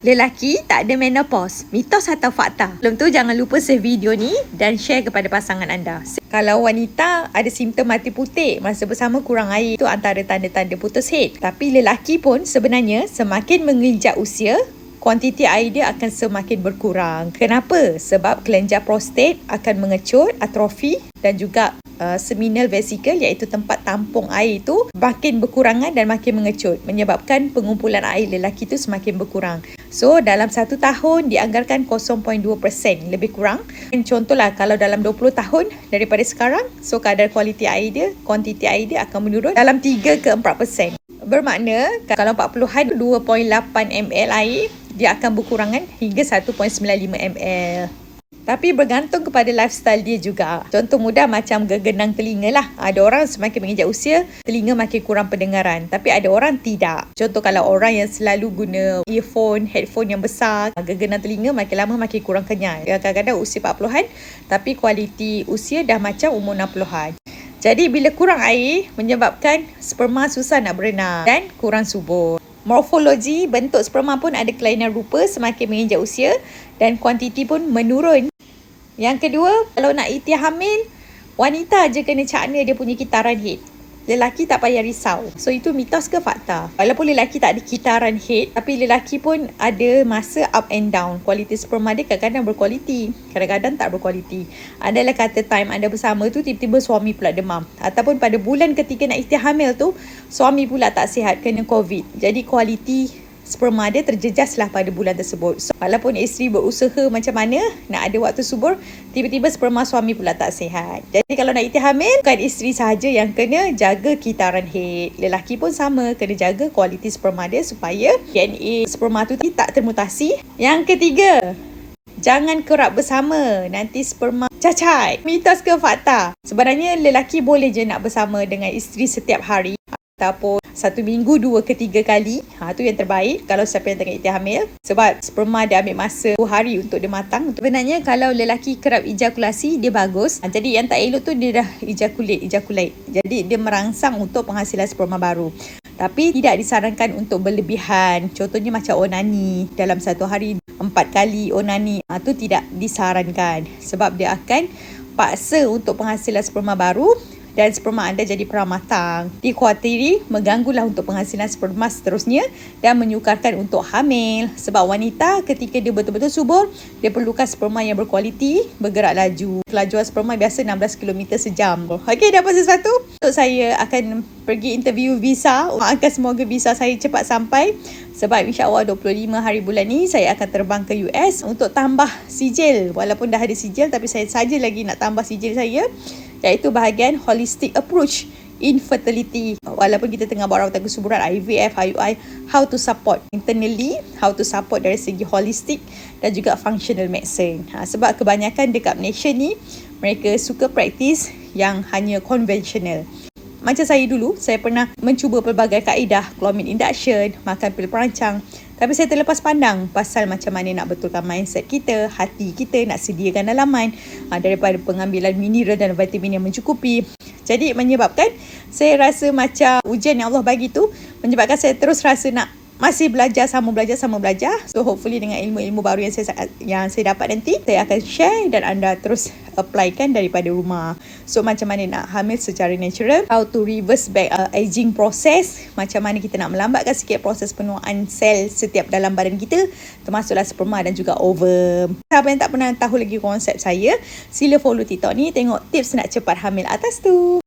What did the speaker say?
Lelaki tak ada menopause, mitos atau fakta? Sebelum tu jangan lupa save video ni dan share kepada pasangan anda. Kalau wanita ada simptom mati putih, masa bersama kurang air, itu antara tanda-tanda putus haid. Tapi lelaki pun sebenarnya semakin menginjak usia, kuantiti air dia akan semakin berkurang. Kenapa? Sebab kelenjar prostat akan mengecut, atrofi dan juga seminal vesicle iaitu tempat tampung air itu makin berkurangan dan makin mengecut, menyebabkan pengumpulan air lelaki itu semakin berkurang. So dalam 1 tahun dianggarkan 0.2% lebih kurang. Contohlah kalau dalam 20 tahun daripada sekarang, so kadar kualiti air dia, kuantiti air dia akan menurun dalam 3 ke 4%. Bermakna kalau 40-an 2.8 ml air, dia akan berkurangan hingga 1.95 ml. Tapi bergantung kepada lifestyle dia juga. Contoh mudah macam gegenang telinga lah. Ada orang semakin menginjak usia, telinga makin kurang pendengaran. Tapi ada orang tidak. Contoh kalau orang yang selalu guna earphone, headphone yang besar, gegenang telinga makin lama makin kurang kenyal. Kadang-kadang usia 40-an, tapi kualiti usia dah macam umur 60-an. Jadi bila kurang air, menyebabkan sperma susah nak berenang dan kurang subur. Morfologi bentuk sperma pun ada kelainan rupa semakin menginjak usia dan kuantiti pun menurun. Yang kedua, kalau nak ikhtiar hamil, wanita je kena cakna dia punya kitaran haid. Lelaki tak payah risau. So itu mitos ke fakta? Walaupun lelaki tak ada kitaran haid, tapi lelaki pun ada masa up and down. Kualiti sperma dia kadang-kadang berkualiti, kadang-kadang tak berkualiti. Adalah kata time anda bersama tu, tiba-tiba suami pula demam. Ataupun pada bulan ketiga nak ikhtiar hamil tu, suami pula tak sihat, kena COVID. Jadi kualiti sperma dia terjejaslah pada bulan tersebut. So, walaupun isteri berusaha macam mana nak ada waktu subur, tiba-tiba sperma suami pula tak sihat. Jadi kalau nak ikhtiar hamil, bukan isteri sahaja yang kena jaga kitaran haid. Lelaki pun sama, kena jaga kualiti sperma dia supaya DNA sperma tu tak termutasi. Yang ketiga, jangan kerap bersama, nanti sperma cacat. Mitos ke fakta? Sebenarnya lelaki boleh je nak bersama dengan isteri setiap hari ataupun 1 minggu 2 ke 3 kali. Tu yang terbaik kalau siapa yang tengah ikhtiar hamil. Sebab sperma dia ambil masa 2 hari untuk dia matang. Sebenarnya kalau lelaki kerap ejakulasi, dia bagus. Jadi yang tak elok tu dia dah ejaculate. Jadi dia merangsang untuk penghasilan sperma baru. Tapi tidak disarankan untuk berlebihan. Contohnya macam onani. Dalam 1 hari 4 kali onani. Tu tidak disarankan. Sebab dia akan paksa untuk penghasilan sperma baru dan sperma anda jadi perang matang. Dikhawatiri mengganggulah untuk penghasilan sperma seterusnya dan menyukarkan untuk hamil. Sebab wanita ketika dia betul-betul subur, dia perlukan sperma yang berkualiti, bergerak laju. Kelajuan sperma biasa 16 km sejam. Okey, dapat sesuatu? Untuk saya akan pergi interview visa. Doakan semoga visa saya cepat sampai. Sebab insyaAllah 25 hari bulan ni saya akan terbang ke US untuk tambah sijil. Walaupun dah ada sijil, tapi saya saja lagi nak tambah sijil saya, iaitu bahagian holistic approach in fertility. Walaupun kita tengah buat rawatan kesuburan, IVF, IUI, how to support internally, how to support dari segi holistic dan juga functional medicine. Sebab kebanyakan dekat Malaysia ni, mereka suka praktis yang hanya konvensional. Macam saya dulu, saya pernah mencuba pelbagai kaedah, clomid induction, makan pil perancang. Tapi saya terlepas pandang pasal macam mana nak betulkan mindset kita, hati kita, nak sediakan dalaman daripada pengambilan mineral dan vitamin yang mencukupi. Jadi menyebabkan saya rasa macam ujian yang Allah bagi tu, menyebabkan saya terus rasa nak masih belajar, sama belajar. So hopefully dengan ilmu-ilmu baru yang saya dapat nanti, saya akan share dan anda terus applykan daripada rumah. So macam mana nak hamil secara natural, how to reverse back aging process, macam mana kita nak melambatkan sikit proses penuaan sel setiap dalam badan kita, termasuklah sperma dan juga ovum. Siapa yang tak pernah tahu lagi konsep saya, sila follow TikTok ni, tengok tips nak cepat hamil atas tu.